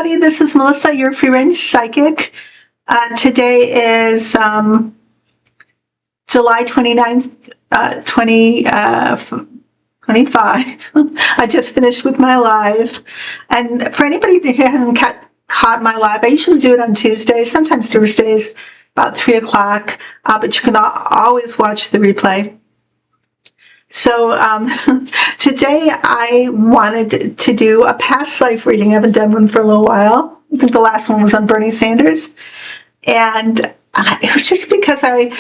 everybody. This is Melissa, your free range psychic. Today is July 29th, 2025. I just finished with my live. And for anybody who hasn't caught my live, I usually do it on Tuesdays, sometimes Thursdays, about 3 o'clock. But you can always watch the replay. So today I wanted to do a past life reading. I haven't done one for a little while. I think the last one was on Bernie Sanders. And it was just because I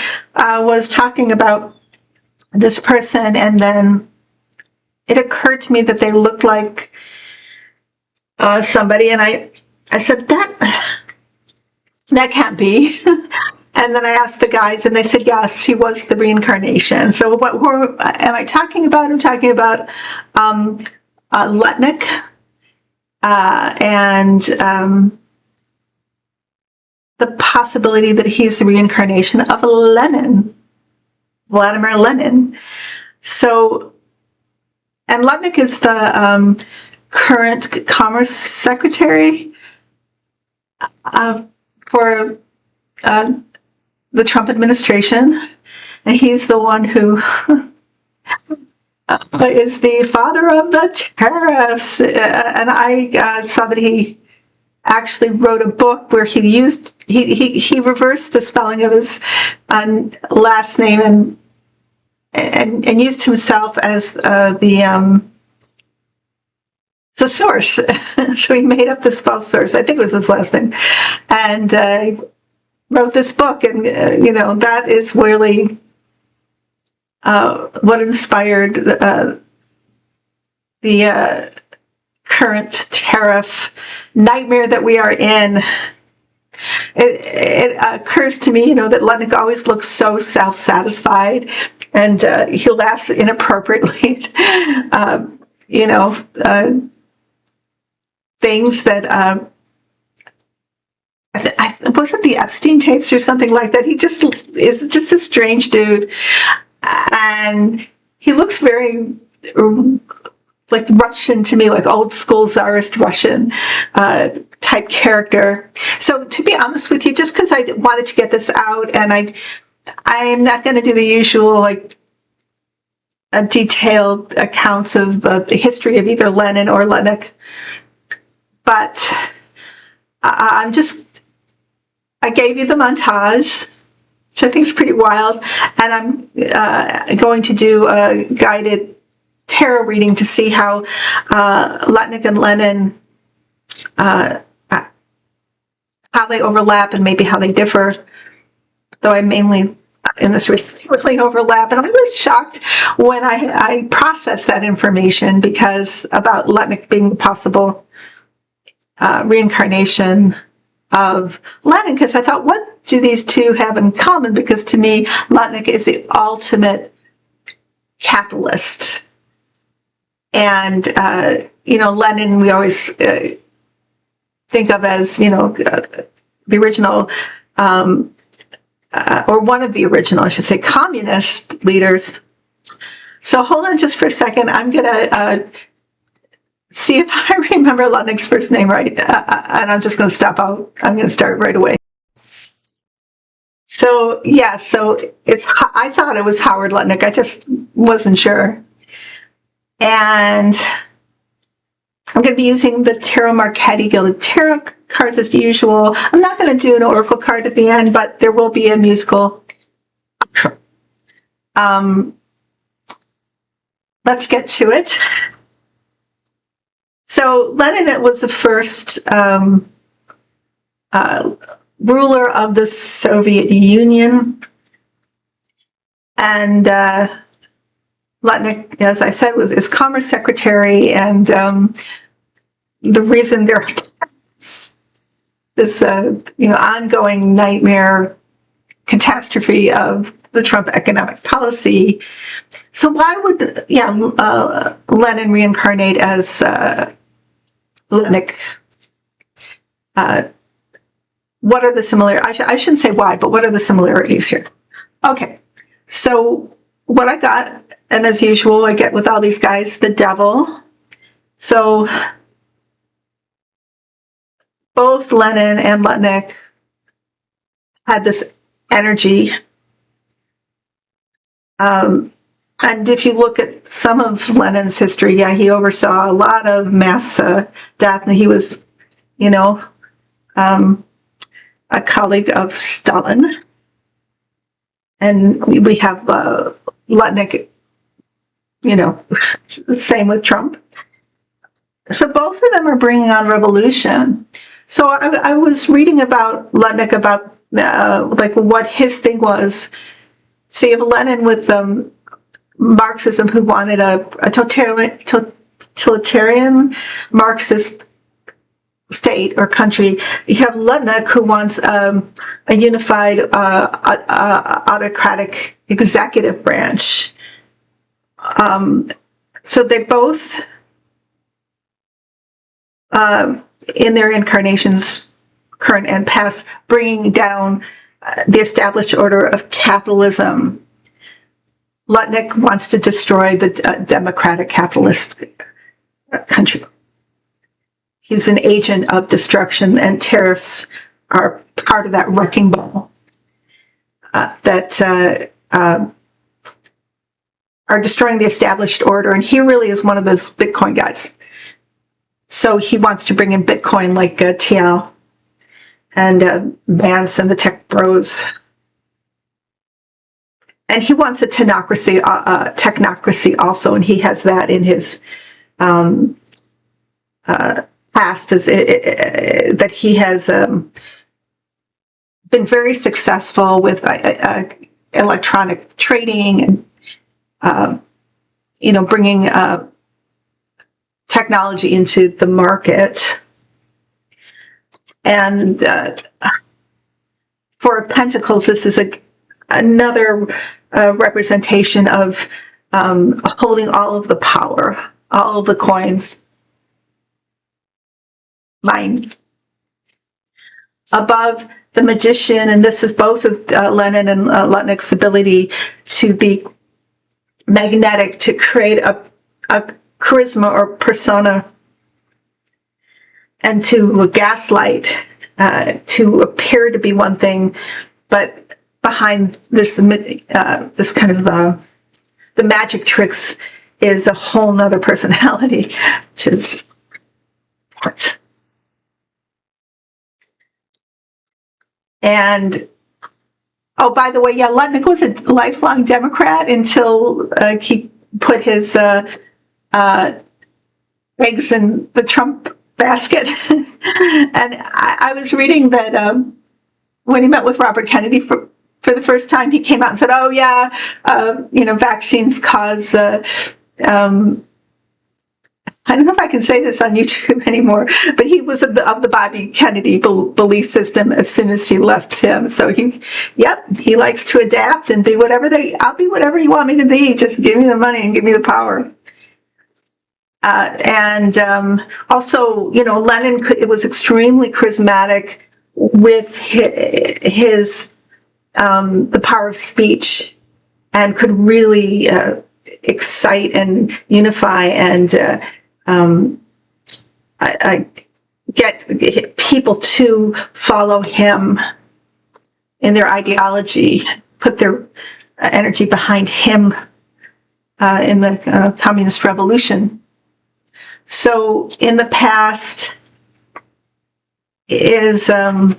was talking about this person, and then it occurred to me that they looked like somebody, and I said, that can't be. And then I asked the guys, and they said, yes, he was the reincarnation. So who am I talking about? I'm talking about Lutnick and the possibility that he's the reincarnation of Lenin, Vladimir Lenin. So, and Lutnick is the current Commerce Secretary for the Trump administration, and he's the one who is the father of the tariffs. And I saw that he actually wrote a book where he reversed the spelling of his last name and used himself as the source. So he made up the spell source. I think it was his last name, and wrote this book, and that is really what inspired the current tariff nightmare that we are in. It occurs to me, that Lutnick always looks so self-satisfied, and he laughs inappropriately. Things that wasn't the Epstein tapes or something like that. He just is just a strange dude, and he looks very like Russian to me, like old school Tsarist Russian type character. So to be honest with you, just because I wanted to get this out, and I am not going to do the usual detailed accounts of the history of either Lenin or Lutnick, but I gave you the montage, which I think is pretty wild, and I'm going to do a guided tarot reading to see how Lutnick and Lenin, how they overlap and maybe how they differ, though I mainly in this really overlap. And I was shocked when I processed that information, because about Lutnick being the possible reincarnation of Lenin, because I thought, what do these two have in common? Because to me, Lutnick is the ultimate capitalist. And, Lenin, we always think of as, the original, or one of the original, I should say, communist leaders. So hold on just for a second. I'm going to see if I remember Lutnick's first name right, and I'm just going to stop out. I'm going to start right away. So yeah, I thought it was Howard Lutnick. I just wasn't sure. And I'm going to be using the Ciro Marcetti Gilded Tarot cards as usual. I'm not going to do an oracle card at the end, but there will be a musical outro. Let's get to it. So Lenin was the first ruler of the Soviet Union, and Lutnick, as I said, is Commerce Secretary, and the reason there is this ongoing nightmare catastrophe of the Trump economic policy. So why would Lenin reincarnate as Lutnick? What are the similarities? I shouldn't say why, but what are the similarities here? Okay, so what I got, and as usual, I get with all these guys, the devil. So both Lenin and Lutnick had this energy. And if you look at some of Lenin's history, yeah, he oversaw a lot of mass death, and he was, a colleague of Stalin. And we have Lutnick, same with Trump. So both of them are bringing on revolution. So I was reading about Lutnick, about what his thing was. So you have Lenin with Marxism, who wanted a totalitarian Marxist state or country. You have Lutnick, who wants a unified autocratic executive branch. So they both, in their incarnations, current and past, bringing down the established order of capitalism. Lutnick wants to destroy the democratic capitalist country. He was an agent of destruction, and tariffs are part of that wrecking ball that are destroying the established order. And he really is one of those Bitcoin guys. So he wants to bring in Bitcoin like TL and Vance and the tech bros. And he wants a technocracy also, and he has that in his past, that he has been very successful with electronic trading and bringing technology into the market. And for Pentacles, this is another representation of holding all of the power, all of the coins. Mine. Above, the Magician, and this is both of Lenin and Lutnick's ability to be magnetic, to create a charisma or persona, and to gaslight, to appear to be one thing, but behind this kind of the magic tricks is a whole nother personality, which is what. And, oh, by the way, yeah, Lutnick was a lifelong Democrat until he put his eggs in the Trump basket. And I was reading that when he met with Robert Kennedy for the first time, he came out and said, oh, yeah, vaccines cause... I don't know if I can say this on YouTube anymore, but he was of the Bobby Kennedy belief system as soon as he left him. So he likes to adapt and be I'll be whatever you want me to be. Just give me the money and give me the power. Also, Lenin was extremely charismatic with his the power of speech, and could really excite and unify and get people to follow him in their ideology, put their energy behind him in the communist revolution. So in the past is the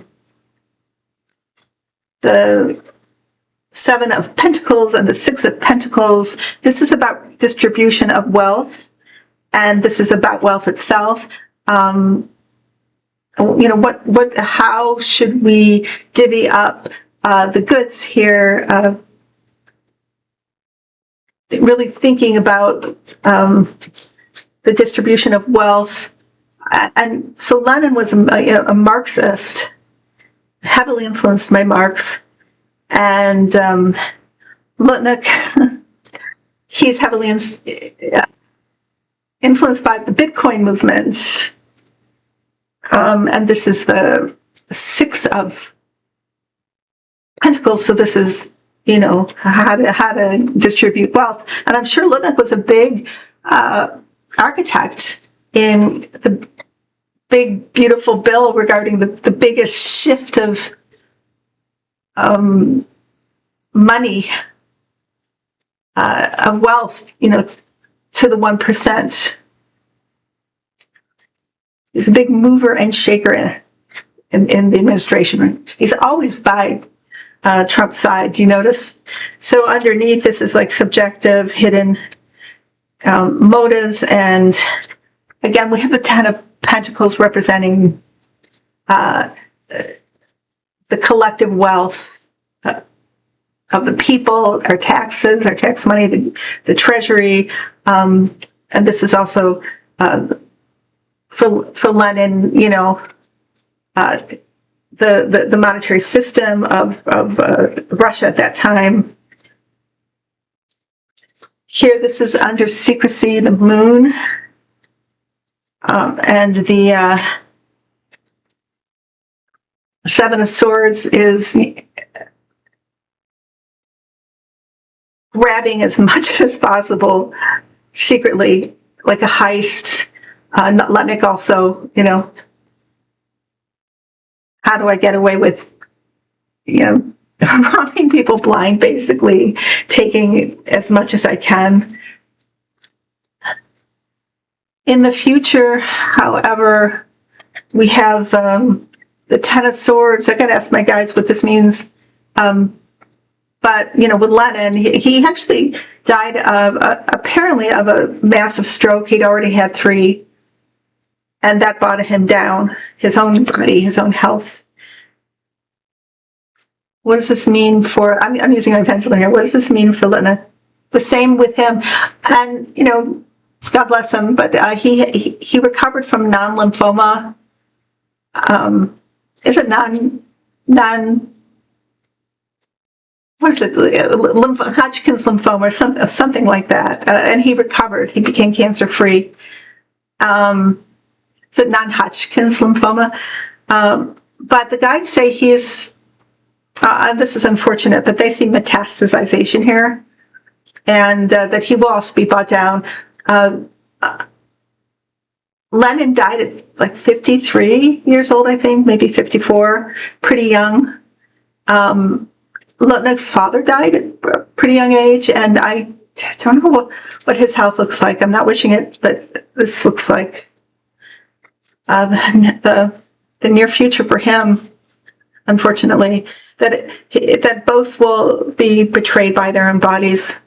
Seven of Pentacles and the Six of Pentacles. This is about distribution of wealth. And this is about wealth itself. How should we divvy up the goods here? Really thinking about the distribution of wealth. And so Lenin was a Marxist, heavily influenced by Marx. And Lutnick, he's heavily influenced by the Bitcoin movement. And this is the Six of Pentacles. So this is, how to distribute wealth. And I'm sure Lutnick was a big architect in the big, beautiful bill regarding the biggest shift of money, of wealth, to the 1%. He's a big mover and shaker in the administration. He's always by Trump's side. Do you notice? So underneath this is like subjective, hidden motives, and again we have the Ten of Pentacles representing the collective wealth of the people, our taxes, our tax money, the treasury, and this is also for Lenin, the monetary system of Russia at that time. Here, this is under secrecy, the moon, and the Seven of Swords is grabbing as much as possible secretly, like a heist. Lutnick also, how do I get away with, robbing people blind, basically, taking as much as I can. In the future, however, we have the Ten of Swords. I got to ask my guides what this means. But, with Lenin, he actually died apparently of a massive stroke. He'd already had 3. And that brought him down, his own body, his own health. What does this mean for, I'm using my pendulum here, what does this mean for Lenin? The same with him. And, God bless him, but he recovered from non-lymphoma. Is it what is it? Hodgkin's lymphoma or something like that. And he recovered. He became cancer-free. Is it non-Hodgkin's lymphoma? But the guides say he's, this is unfortunate, but they see metastasization here, and that he will also be brought down. Lenin died at like 53 years old, I think, maybe 54, pretty young. Lutnick's father died at a pretty young age, and I don't know what his health looks like. I'm not wishing it, but this looks like the near future for him, unfortunately, that both will be betrayed by their own bodies.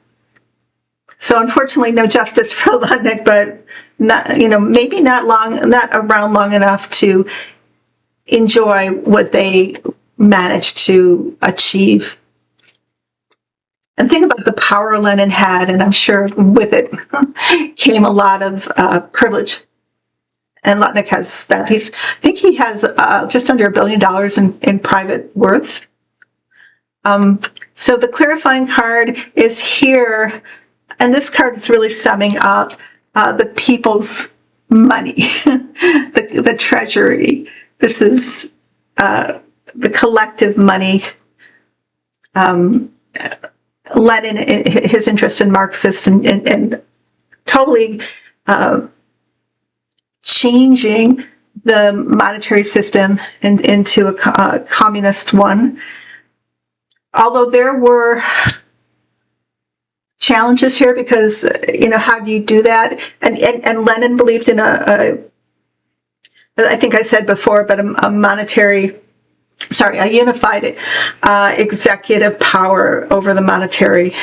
So unfortunately, no justice for Lutnick, but not, maybe not around long enough to enjoy what they managed to achieve. And think about the power Lenin had, and I'm sure with it came a lot of privilege. And Lutnick has that. I think he has just under $1 billion in private worth. So the clarifying card is here, and this card is really summing up the people's money, the treasury. This is the collective money. Lenin, his interest in Marxist and totally changing the monetary system into a communist one. Although there were challenges here because, how do you do that? And Lenin believed in I think I said before, but a unified executive power over the monetary.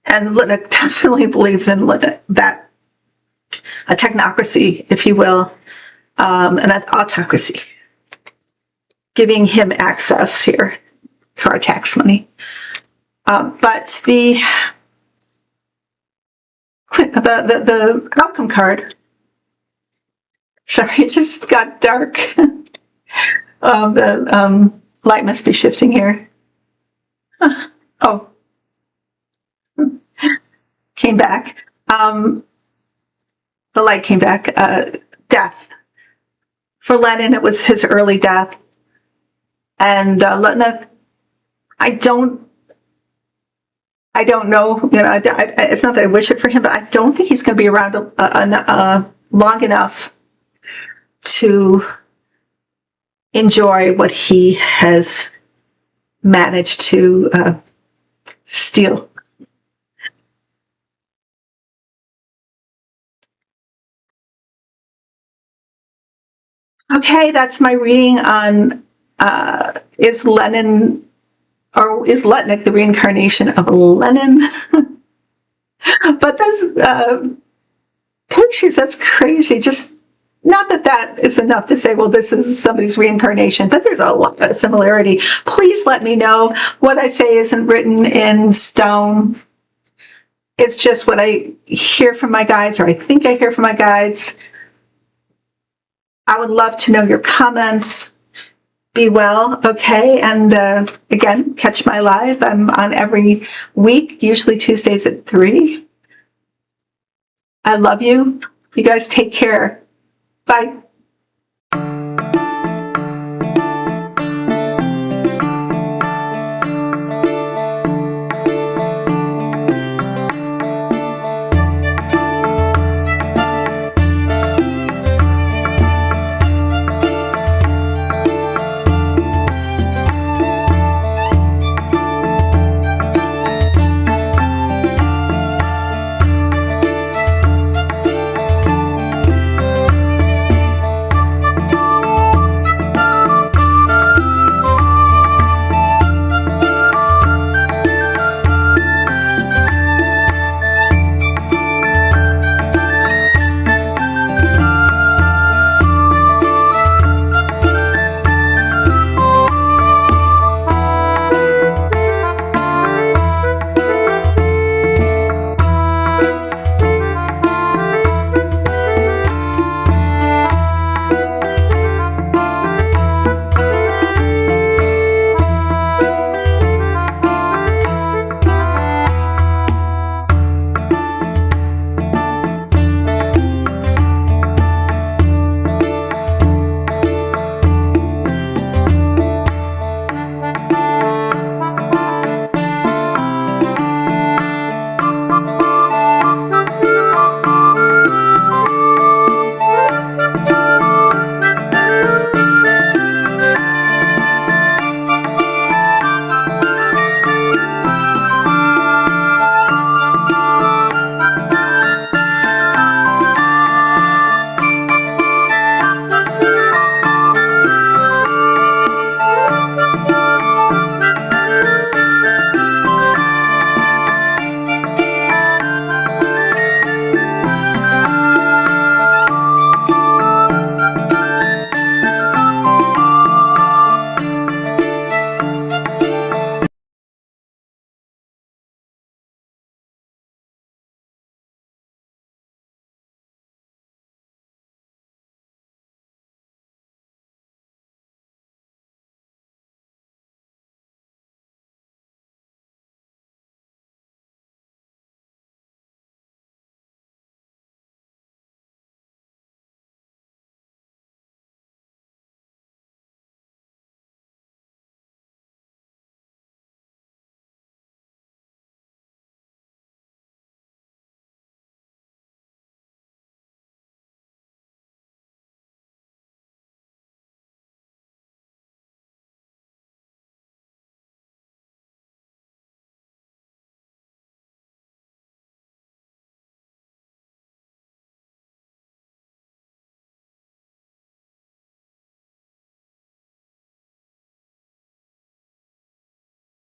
And Lutnick definitely believes in that, a technocracy, if you will, an autocracy, giving him access here to our tax money. But the outcome card, sorry, it just got dark. The light must be shifting here. Oh, came back. The light came back. Death. For Lenin, it was his early death. And Lutnick, I don't know. It's not that I wish it for him, but I don't think he's going to be around long enough to enjoy what he has managed to steal. Okay, that's my reading on is Lenin, or is Lutnick the reincarnation of Lenin? But those pictures, that's crazy. Just not that that is enough to say, well, this is somebody's reincarnation, but there's a lot of similarity. Please let me know. What I say isn't written in stone. It's just what I hear from my guides, or I think I hear from my guides. I would love to know your comments. Be well, okay? And again, catch my live. I'm on every week, usually Tuesdays at 3. I love you. You guys take care. Bye.